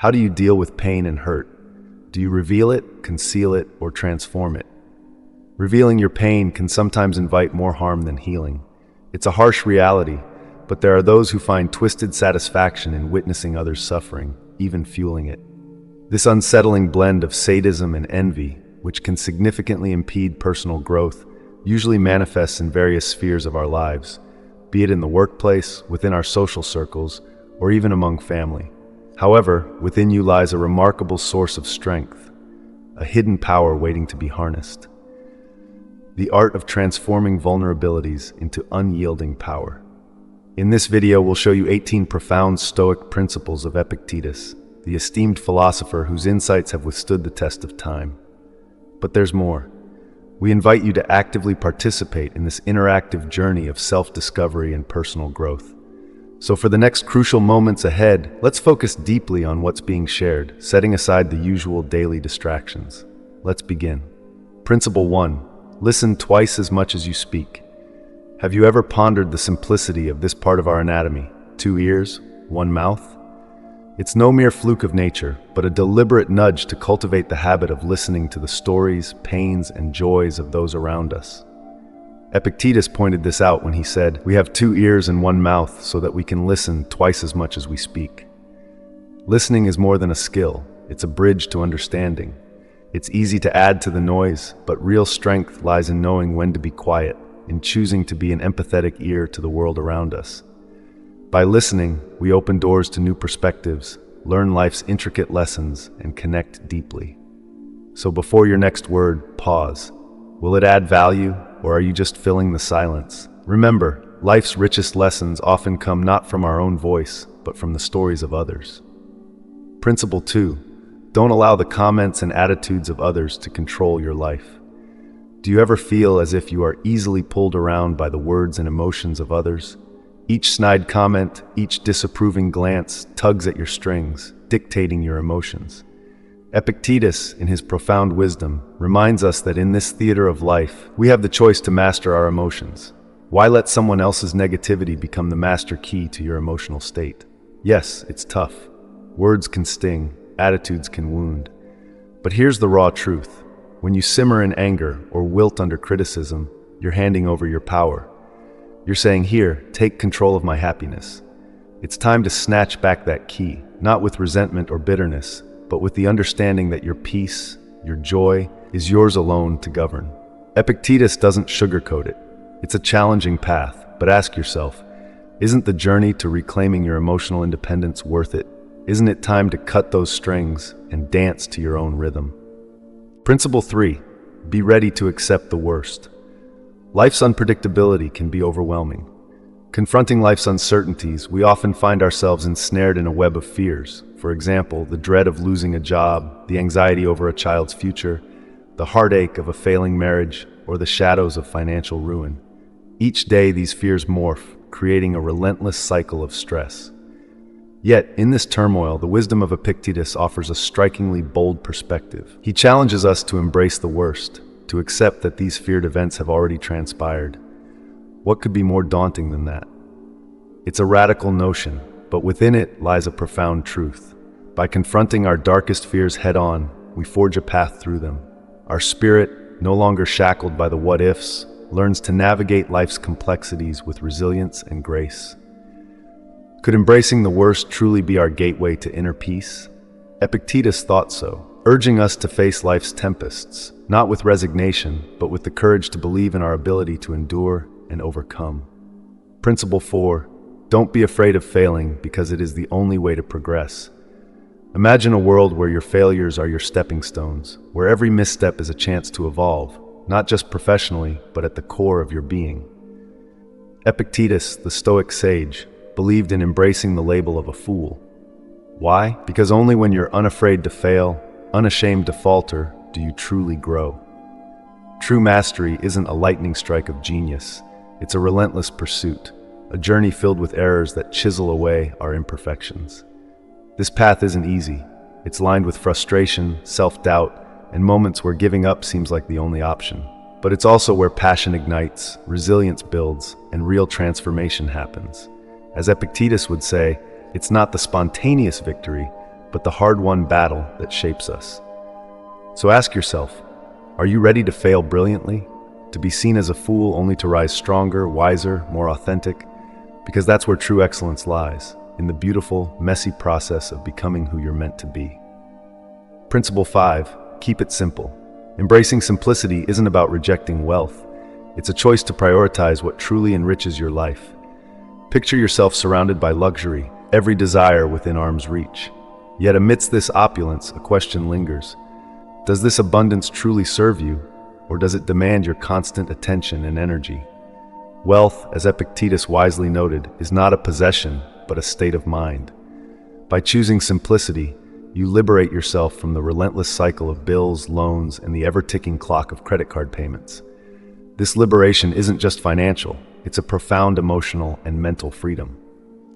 How do you deal with pain and hurt? Do you reveal it, conceal it, or transform it? Revealing your pain can sometimes invite more harm than healing. It's a harsh reality, but there are those who find twisted satisfaction in witnessing others' suffering, even fueling it. This unsettling blend of sadism and envy, which can significantly impede personal growth, usually manifests in various spheres of our lives, be it in the workplace, within our social circles, or even among family. However, within you lies a remarkable source of strength, a hidden power waiting to be harnessed. The art of transforming vulnerabilities into unyielding power. In this video, we'll show you 18 profound Stoic principles of Epictetus, the esteemed philosopher whose insights have withstood the test of time. But there's more. We invite you to actively participate in this interactive journey of self-discovery and personal growth. So for the next crucial moments ahead, let's focus deeply on what's being shared, setting aside the usual daily distractions. Let's begin. Principle 1. Listen twice as much as you speak. Have you ever pondered the simplicity of this part of our anatomy? 2 ears, 1 mouth? It's no mere fluke of nature, but a deliberate nudge to cultivate the habit of listening to the stories, pains, and joys of those around us. Epictetus pointed this out when he said, "We have 2 ears and 1 mouth so that we can listen twice as much as we speak." Listening is more than a skill, it's a bridge to understanding. It's easy to add to the noise, but real strength lies in knowing when to be quiet, in choosing to be an empathetic ear to the world around us. By listening, we open doors to new perspectives, learn life's intricate lessons, and connect deeply. So before your next word, pause. Will it add value, or are you just filling the silence? Remember, life's richest lessons often come not from our own voice, but from the stories of others. Principle 2. Don't allow the comments and attitudes of others to control your life. Do you ever feel as if you are easily pulled around by the words and emotions of others? Each snide comment, each disapproving glance tugs at your strings, dictating your emotions. Epictetus, in his profound wisdom, reminds us that in this theater of life, we have the choice to master our emotions. Why let someone else's negativity become the master key to your emotional state? Yes, it's tough. Words can sting, attitudes can wound. But here's the raw truth. When you simmer in anger or wilt under criticism, you're handing over your power. You're saying, "Here, take control of my happiness." It's time to snatch back that key, not with resentment or bitterness, but with the understanding that your peace, your joy, is yours alone to govern. Epictetus doesn't sugarcoat it. It's a challenging path, but ask yourself, isn't the journey to reclaiming your emotional independence worth it? Isn't it time to cut those strings and dance to your own rhythm? Principle 3. Be ready to accept the worst. Life's unpredictability can be overwhelming. Confronting life's uncertainties, we often find ourselves ensnared in a web of fears. For example, the dread of losing a job, the anxiety over a child's future, the heartache of a failing marriage, or the shadows of financial ruin. Each day, these fears morph, creating a relentless cycle of stress. Yet, in this turmoil, the wisdom of Epictetus offers a strikingly bold perspective. He challenges us to embrace the worst, to accept that these feared events have already transpired. What could be more daunting than that? It's a radical notion, but within it lies a profound truth. By confronting our darkest fears head-on, we forge a path through them. Our spirit, no longer shackled by the what-ifs, learns to navigate life's complexities with resilience and grace. Could embracing the worst truly be our gateway to inner peace? Epictetus thought so, urging us to face life's tempests, not with resignation, but with the courage to believe in our ability to endure and overcome. Principle 4. Don't be afraid of failing because it is the only way to progress. Imagine a world where your failures are your stepping stones, where every misstep is a chance to evolve, not just professionally, but at the core of your being. Epictetus, the Stoic sage, believed in embracing the label of a fool. Why? Because only when you're unafraid to fail, unashamed to falter, do you truly grow. True mastery isn't a lightning strike of genius. It's a relentless pursuit, a journey filled with errors that chisel away our imperfections. This path isn't easy. It's lined with frustration, self-doubt, and moments where giving up seems like the only option. But it's also where passion ignites, resilience builds, and real transformation happens. As Epictetus would say, it's not the spontaneous victory, but the hard-won battle that shapes us. So ask yourself, are you ready to fail brilliantly? To be seen as a fool only to rise stronger, wiser, more authentic? Because that's where true excellence lies, in the beautiful, messy process of becoming who you're meant to be. Principle 5, keep it simple. Embracing simplicity isn't about rejecting wealth. It's a choice to prioritize what truly enriches your life. Picture yourself surrounded by luxury, every desire within arm's reach. Yet amidst this opulence, a question lingers. Does this abundance truly serve you, or does it demand your constant attention and energy? Wealth, as Epictetus wisely noted, is not a possession, but a state of mind. By choosing simplicity, you liberate yourself from the relentless cycle of bills, loans, and the ever-ticking clock of credit card payments. This liberation isn't just financial, it's a profound emotional and mental freedom.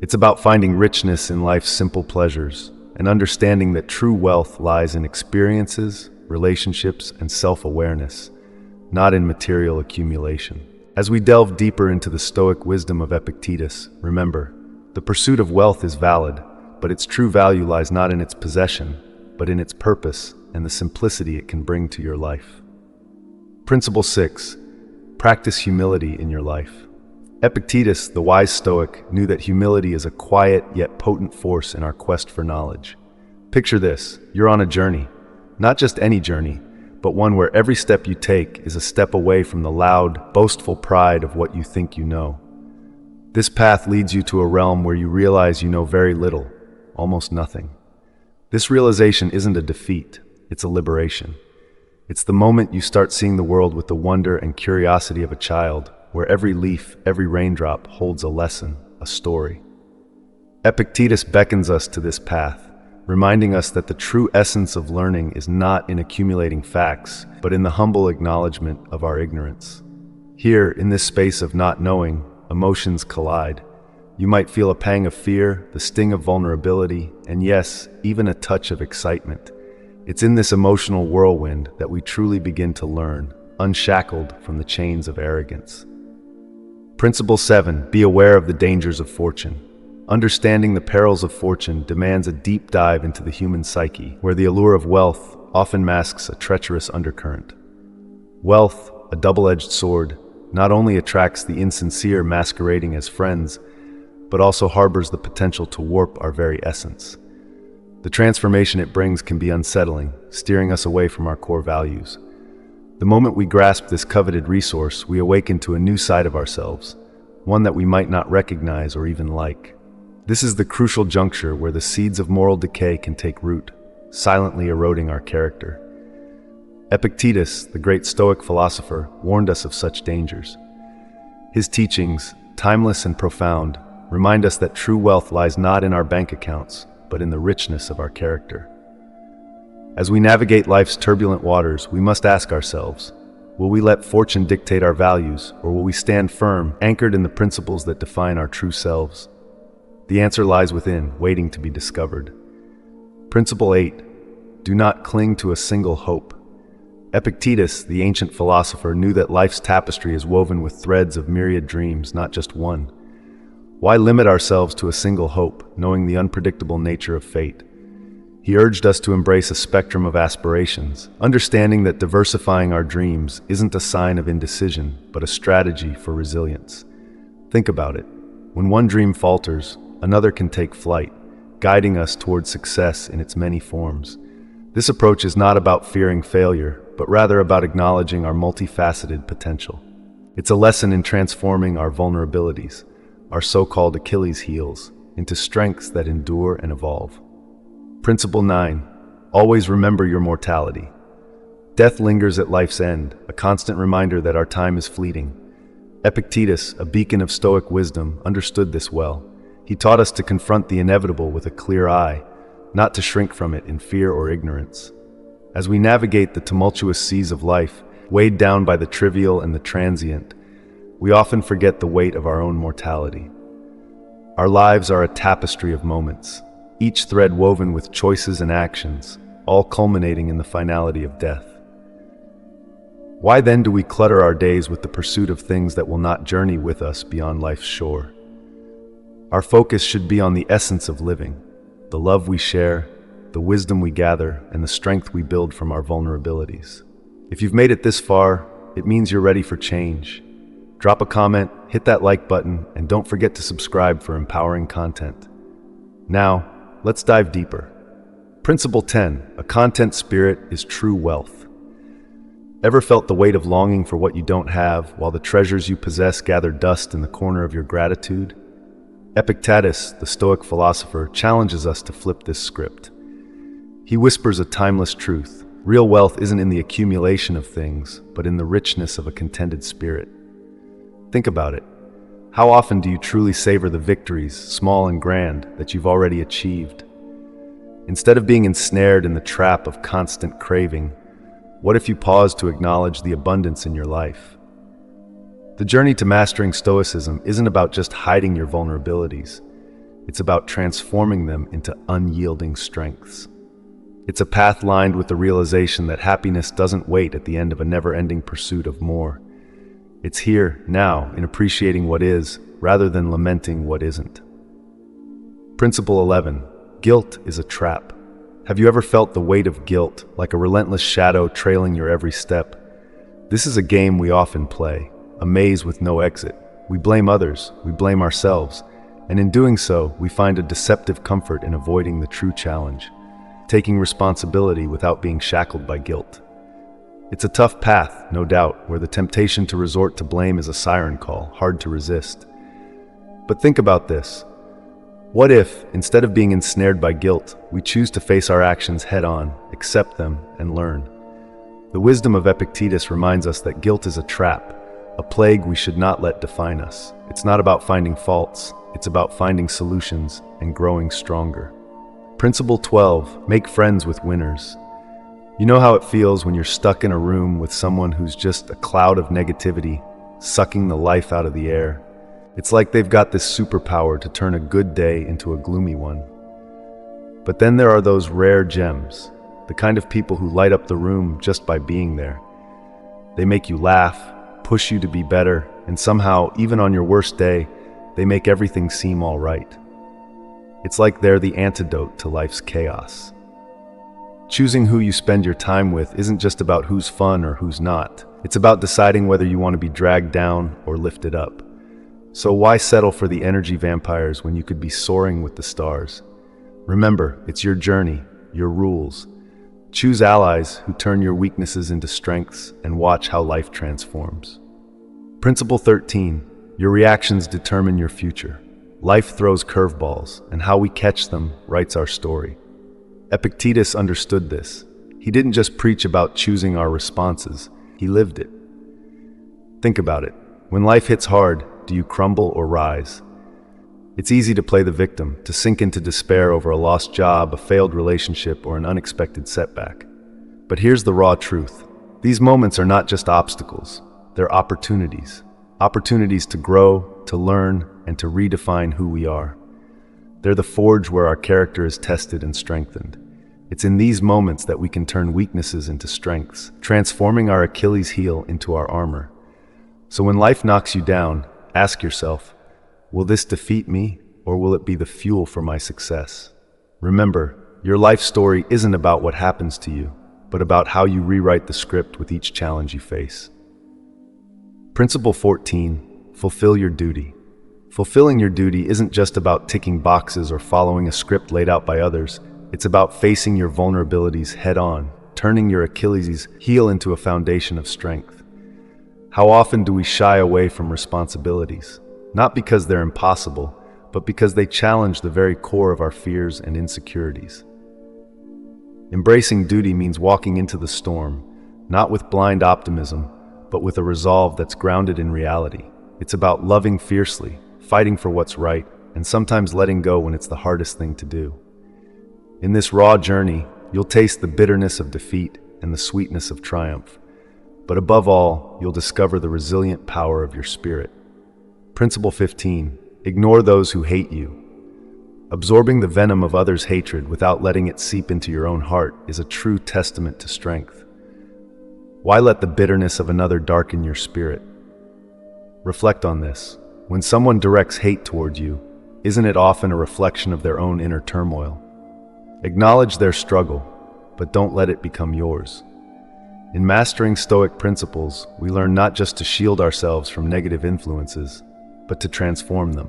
It's about finding richness in life's simple pleasures and understanding that true wealth lies in experiences, relationships, and self-awareness, not in material accumulation. As we delve deeper into the Stoic wisdom of Epictetus, remember, the pursuit of wealth is valid, but its true value lies not in its possession, but in its purpose and the simplicity it can bring to your life. Principle 6. Practice humility in your life. Epictetus, the wise Stoic, knew that humility is a quiet yet potent force in our quest for knowledge. Picture this, you're on a journey, not just any journey, but one where every step you take is a step away from the loud, boastful pride of what you think you know. This path leads you to a realm where you realize you know very little, almost nothing. This realization isn't a defeat, it's a liberation. It's the moment you start seeing the world with the wonder and curiosity of a child, where every leaf, every raindrop holds a lesson, a story. Epictetus beckons us to this path, reminding us that the true essence of learning is not in accumulating facts, but in the humble acknowledgement of our ignorance. Here, in this space of not knowing, emotions collide. You might feel a pang of fear, the sting of vulnerability, and yes, even a touch of excitement. It's in this emotional whirlwind that we truly begin to learn, unshackled from the chains of arrogance. Principle 7. Be aware of the dangers of fortune. Understanding the perils of fortune demands a deep dive into the human psyche, where the allure of wealth often masks a treacherous undercurrent. Wealth, a double-edged sword, not only attracts the insincere masquerading as friends, but also harbors the potential to warp our very essence. The transformation it brings can be unsettling, steering us away from our core values. The moment we grasp this coveted resource, we awaken to a new side of ourselves, one that we might not recognize or even like. This is the crucial juncture where the seeds of moral decay can take root, silently eroding our character. Epictetus, the great Stoic philosopher, warned us of such dangers. His teachings, timeless and profound, remind us that true wealth lies not in our bank accounts, but in the richness of our character. As we navigate life's turbulent waters, we must ask ourselves, will we let fortune dictate our values, or will we stand firm, anchored in the principles that define our true selves? The answer lies within, waiting to be discovered. Principle 8. Do not cling to a single hope. Epictetus, the ancient philosopher, knew that life's tapestry is woven with threads of myriad dreams, not just one. Why limit ourselves to a single hope, knowing the unpredictable nature of fate? He urged us to embrace a spectrum of aspirations, understanding that diversifying our dreams isn't a sign of indecision, but a strategy for resilience. Think about it. When one dream falters, another can take flight, guiding us toward success in its many forms. This approach is not about fearing failure, but rather about acknowledging our multifaceted potential. It's a lesson in transforming our vulnerabilities, our so-called Achilles heels, into strengths that endure and evolve. Principle 9. Always remember your mortality. Death lingers at life's end, a constant reminder that our time is fleeting. Epictetus, a beacon of Stoic wisdom, understood this well. He taught us to confront the inevitable with a clear eye, not to shrink from it in fear or ignorance. As we navigate the tumultuous seas of life, weighed down by the trivial and the transient, we often forget the weight of our own mortality. Our lives are a tapestry of moments, each thread woven with choices and actions, all culminating in the finality of death. Why then do we clutter our days with the pursuit of things that will not journey with us beyond life's shore? Our focus should be on the essence of living, the love we share, the wisdom we gather, and the strength we build from our vulnerabilities. If you've made it this far, it means you're ready for change. Drop a comment, hit that like button, and don't forget to subscribe for empowering content. Now, let's dive deeper. Principle 10, a content spirit is true wealth. Ever felt the weight of longing for what you don't have, while the treasures you possess gather dust in the corner of your gratitude? Epictetus, the Stoic philosopher, challenges us to flip this script. He whispers a timeless truth. Real wealth isn't in the accumulation of things, but in the richness of a contented spirit. Think about it. How often do you truly savor the victories, small and grand, that you've already achieved? Instead of being ensnared in the trap of constant craving, what if you pause to acknowledge the abundance in your life? The journey to mastering Stoicism isn't about just hiding your vulnerabilities. It's about transforming them into unyielding strengths. It's a path lined with the realization that happiness doesn't wait at the end of a never-ending pursuit of more. It's here, now, in appreciating what is, rather than lamenting what isn't. Principle 11. Guilt is a trap. Have you ever felt the weight of guilt, like a relentless shadow trailing your every step? This is a game we often play, a maze with no exit. We blame others, we blame ourselves, and in doing so, we find a deceptive comfort in avoiding the true challenge, taking responsibility without being shackled by guilt. It's a tough path, no doubt, where the temptation to resort to blame is a siren call, hard to resist. But think about this. What if, instead of being ensnared by guilt, we choose to face our actions head-on, accept them, and learn? The wisdom of Epictetus reminds us that guilt is a trap, a plague we should not let define us. It's not about finding faults, it's about finding solutions and growing stronger. Principle 12, make friends with winners. You know how it feels when you're stuck in a room with someone who's just a cloud of negativity, sucking the life out of the air. It's like they've got this superpower to turn a good day into a gloomy one. But then there are those rare gems, the kind of people who light up the room just by being there. They make you laugh, push you to be better, and somehow, even on your worst day, they make everything seem all right. It's like they're the antidote to life's chaos. Choosing who you spend your time with isn't just about who's fun or who's not. It's about deciding whether you want to be dragged down or lifted up. So why settle for the energy vampires when you could be soaring with the stars? Remember, it's your journey, your rules. Choose allies who turn your weaknesses into strengths and watch how life transforms. Principle 13. Your reactions determine your future. Life throws curveballs, and how we catch them writes our story. Epictetus understood this. He didn't just preach about choosing our responses, he lived it. Think about it. When life hits hard, do you crumble or rise? It's easy to play the victim, to sink into despair over a lost job, a failed relationship, or an unexpected setback. But here's the raw truth. These moments are not just obstacles, they're opportunities. Opportunities to grow, to learn, and to redefine who we are. They're the forge where our character is tested and strengthened. It's in these moments that we can turn weaknesses into strengths, transforming our Achilles heel into our armor. So when life knocks you down, ask yourself, will this defeat me, or will it be the fuel for my success? Remember, your life story isn't about what happens to you, but about how you rewrite the script with each challenge you face. Principle 14, fulfill your duty. Fulfilling your duty isn't just about ticking boxes or following a script laid out by others. It's about facing your vulnerabilities head-on, turning your Achilles heel into a foundation of strength. How often do we shy away from responsibilities? Not because they're impossible, but because they challenge the very core of our fears and insecurities. Embracing duty means walking into the storm, not with blind optimism, but with a resolve that's grounded in reality. It's about loving fiercely, fighting for what's right, and sometimes letting go when it's the hardest thing to do. In this raw journey, you'll taste the bitterness of defeat and the sweetness of triumph. But above all, you'll discover the resilient power of your spirit. Principle 15. Ignore those who hate you. Absorbing the venom of others' hatred without letting it seep into your own heart is a true testament to strength. Why let the bitterness of another darken your spirit? Reflect on this. When someone directs hate toward you, isn't it often a reflection of their own inner turmoil? Acknowledge their struggle, but don't let it become yours. In mastering Stoic principles, we learn not just to shield ourselves from negative influences, but to transform them.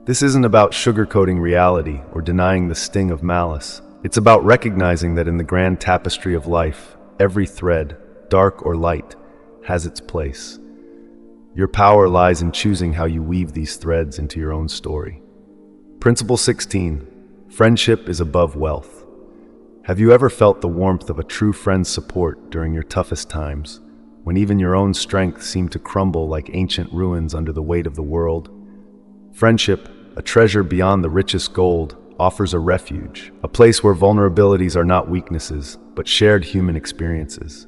This isn't about sugarcoating reality or denying the sting of malice. It's about recognizing that in the grand tapestry of life, every thread, dark or light, has its place. Your power lies in choosing how you weave these threads into your own story. Principle 16. Friendship is above wealth. Have you ever felt the warmth of a true friend's support during your toughest times, when even your own strength seemed to crumble like ancient ruins under the weight of the world? Friendship, a treasure beyond the richest gold, offers a refuge, a place where vulnerabilities are not weaknesses, but shared human experiences.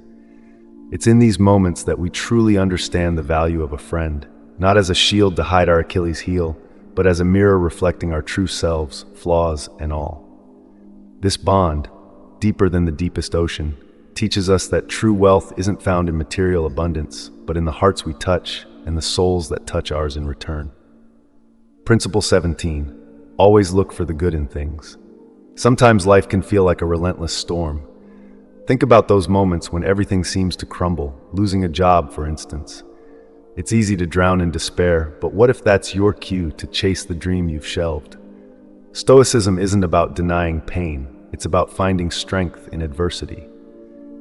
It's in these moments that we truly understand the value of a friend, not as a shield to hide our Achilles heel, but as a mirror reflecting our true selves, flaws and all. This bond, deeper than the deepest ocean, teaches us that true wealth isn't found in material abundance, but in the hearts we touch and the souls that touch ours in return. Principle 17. Always look for the good in things. Sometimes life can feel like a relentless storm. Think about those moments when everything seems to crumble, losing a job, for instance. It's easy to drown in despair, but what if that's your cue to chase the dream you've shelved? Stoicism isn't about denying pain, it's about finding strength in adversity.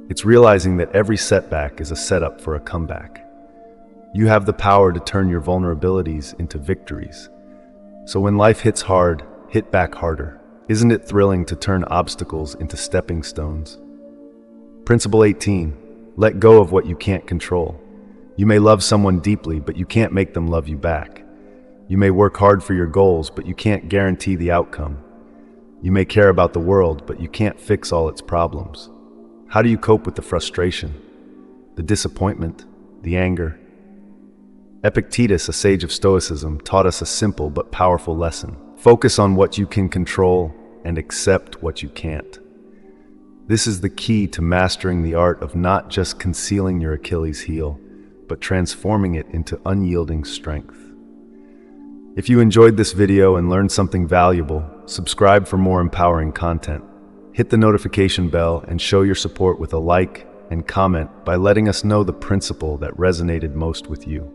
It's realizing that every setback is a setup for a comeback. You have the power to turn your vulnerabilities into victories. So when life hits hard, hit back harder. Isn't it thrilling to turn obstacles into stepping stones? Principle 18. Let go of what you can't control. You may love someone deeply, but you can't make them love you back. You may work hard for your goals, but you can't guarantee the outcome. You may care about the world, but you can't fix all its problems. How do you cope with the frustration, the disappointment, the anger? Epictetus, a sage of Stoicism, taught us a simple but powerful lesson. Focus on what you can control and accept what you can't. This is the key to mastering the art of not just concealing your Achilles heel, but transforming it into unyielding strength. If you enjoyed this video and learned something valuable, subscribe for more empowering content. Hit the notification bell and show your support with a like and comment by letting us know the principle that resonated most with you.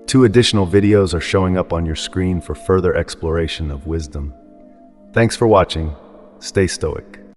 2 additional videos are showing up on your screen for further exploration of wisdom. Thanks for watching. Stay stoic.